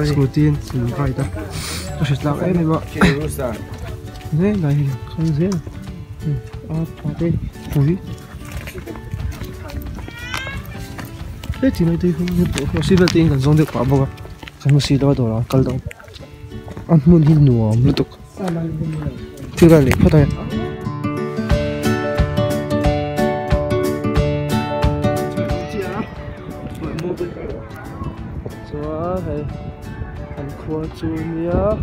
scooty xin khai ta tôi sẽ làm em mà thế này không dễ đây ui thế thì này tôi không xin là tiền cần dùng được quá bao cái mà xin đó rồi câu đó ăn muốn hin nua một chút chưa ra liền phát đây xóa hay ăn khoa junior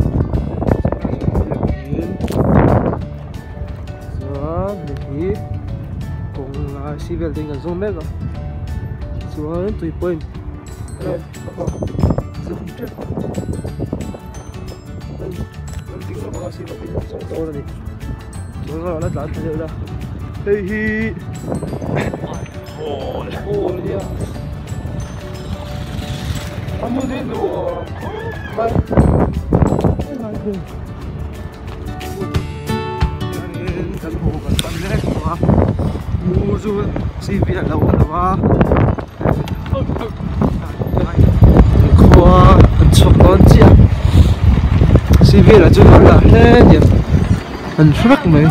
xóa mình cùng là civil tiền cần dùng mấy cái xóa tùy point nó là lát thấy được đây hi đi anh muốn đi đâu bay căn hộ gần tận đấy quá mua du CV là đâu cả mà khoa chọn con chi CV là chưa là hết nhỉ anh phát mấy